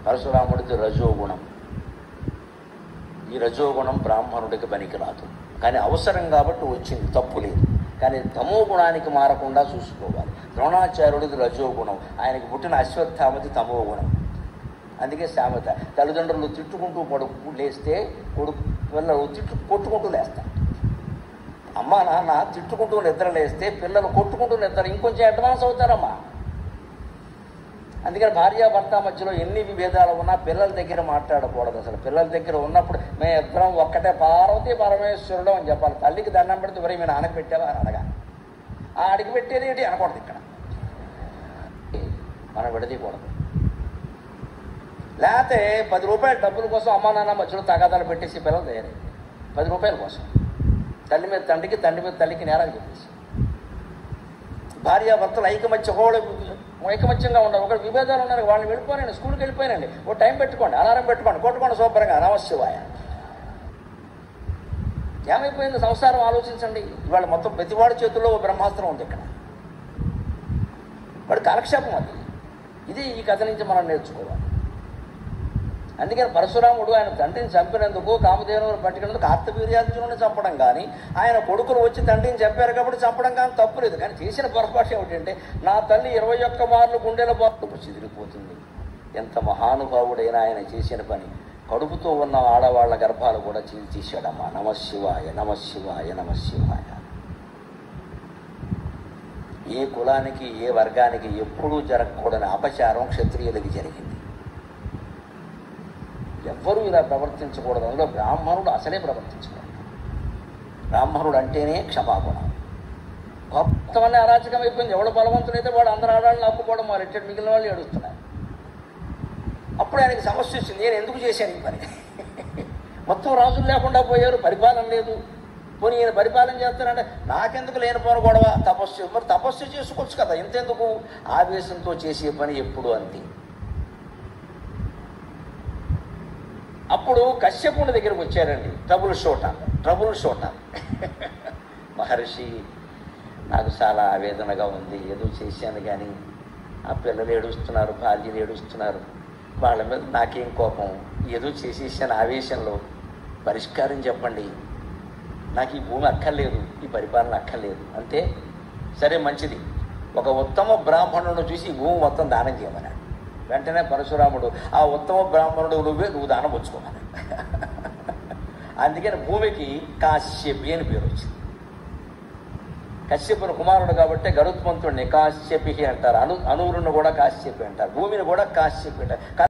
పరశురాముడిది రజోగుణం. ఈ రజోగుణం బ్రాహ్మణుడికి పనికిరాదు, కానీ అవసరం కాబట్టి వచ్చింది, తప్పు లేదు. కానీ తమో గుణానికి మారకుండా చూసుకోవాలి. ద్రోణాచార్యుడిది రజోగుణం, ఆయనకి పుట్టిన అశ్వత్థామది తమో గుణం. అందుకే సామెత, తల్లిదండ్రులు తిట్టుకుంటూ లేస్తే పిల్లలు కొట్టుకుంటూ లేస్తారు. అమ్మ నాన్న తిట్టుకుంటూ నిద్ర లేస్తే పిల్లలు కొట్టుకుంటూ నిద్ర ఇంకొంచెం అడ్వాన్స్ అవుతారమ్మా. అందుకని భార్యాభర్త మధ్యలో ఎన్ని విభేదాలు ఉన్నా పిల్లల దగ్గర మాట్లాడకూడదు. అసలు పిల్లల దగ్గర ఉన్నప్పుడు మేము ఇద్దరం ఒక్కటే పార్వతీ పరమేశ్వరుడు అని చెప్పాలి. తల్లికి దండం పెడితే వరే మీ నాన్నకి పెట్టావా అని అడగాలి. ఆ అడిగి పెట్టేది ఏంటి అనకూడదు. ఇక్కడ మనం విడదీయకూడదు. లేకపోతే 10 రూపాయల డబ్బుల కోసం అమ్మా నాన్న మధ్యలో తగాదాలు పెట్టేసి పిల్లలు తయారయ్యారు. 10 రూపాయల కోసం తల్లి మీద తండ్రికి, తండ్రి మీద తల్లికి నేరాలు చెప్పేసి భార్యాభర్తలు ఐకమత్యంగా ఉండరు. ఒకటి విభేదాలు ఉన్నారు, వాళ్ళని వెళ్ళిపోయానండి, స్కూల్కి వెళ్ళిపోయానండి, ఓ టైం పెట్టుకోండి, అలారం పెట్టుకోండి, కొట్టుకోండి శుభ్రంగా, నమశివాయ. ఏమైపోయింది సంసారం ఆలోచించండి. ఇవాళ మొత్తం ప్రతివాడి చేతుల్లో ఓ బ్రహ్మాస్త్రం ఉంది. ఇక్కడ వాడి కాలక్షేపం అది. ఇది ఈ కథ నుంచి మనం నేర్చుకోవాలి. అందుకని పరశురాముడు ఆయన తండ్రిని చంపినందుకు, కామధేనువుని పట్టుకున్నందుకు కార్తవీర్యార్జునుడిని చంపడం కానీ, ఆయన కొడుకులు వచ్చి తండ్రిని చంపారు కాబట్టి చంపడం కానీ తప్పులేదు. కానీ చేసిన పొరపాటు ఏమిటంటే, నా తల్లి 21 మార్లు గుండెల బాధకు చెదిరిపోతుంది. ఎంత మహానుభావుడైనా ఆయన చేసిన పని. కడుపుతో ఉన్న ఆడవాళ్ల గర్భాలు కూడా తీశాడమ్మా. నమశివాయ నమశివాయ నమశివాయ. ఏ కులానికి ఏ వర్గానికి ఎప్పుడూ జరగకూడని అపచారం క్షత్రియులకి జరిగింది. ఎవ్వరూ ఇలా ప్రవర్తించకూడదు. అందులో బ్రాహ్మణుడు అసలే ప్రవర్తించకూడదు. బ్రాహ్మణుడు అంటేనే క్షమాగుణం. మొత్తమన్నీ అరాచకం అయిపోయింది. ఎవడు బలవంతుడైతే వాడు అందరు ఆడాలని లాక్కుపోవడం మారెట్టాడు, మిగిలిన వాళ్ళు ఏడుస్తున్నారు. అప్పుడు ఆయనకి సమస్య వచ్చింది, నేను ఎందుకు చేశాను ఈ పని? మొత్తం రాజులు లేకుండా పోయారు, పరిపాలన లేదు. పోనీ ఈయన పరిపాలన చేస్తానంటే నాకెందుకు లేనిపోను గొడవ? తపస్సు, మరి తపస్సు చేసుకోవచ్చు కదా, ఎంతెందుకు? ఆవేశంతో చేసే పని ఎప్పుడు అంతే. అప్పుడు కశ్యపుని దగ్గరికి వచ్చారండి, ట్రబుల్ షూటర్. మహర్షి, నాకు చాలా ఆవేదనగా ఉంది, ఏదో చేశాను కానీ ఆ పిల్లలు ఏడుస్తున్నారు, భార్యలు ఏడుస్తున్నారు, వాళ్ళ మీద నాకేం కోపం, ఏదో చేసేసాను ఆవేశంలో, పరిష్కారం చెప్పండి. నాకు ఈ భూమి అక్కర్లేదు, ఈ పరిపాలన అక్కర్లేదు. అంతే, సరే మంచిది, ఒక ఉత్తమ బ్రాహ్మణుడు చూసి ఈ భూమి మొత్తం దానం చేయమన్నాడు. వెంటనే పరశురాముడు, ఆ ఉత్తమ బ్రాహ్మణుడు నువ్వు దానం పుచ్చుకోమని. అందుకని భూమికి కాశ్యపి అని పేరు వచ్చింది. కశ్యపుని కుమారుడు కాబట్టి గరుత్మంతుడిని కాశ్యపి అంటారు. అనూరుని కూడా కాశ్యపి అంటారు. భూమిని కూడా కాశ్యపి అంటారు.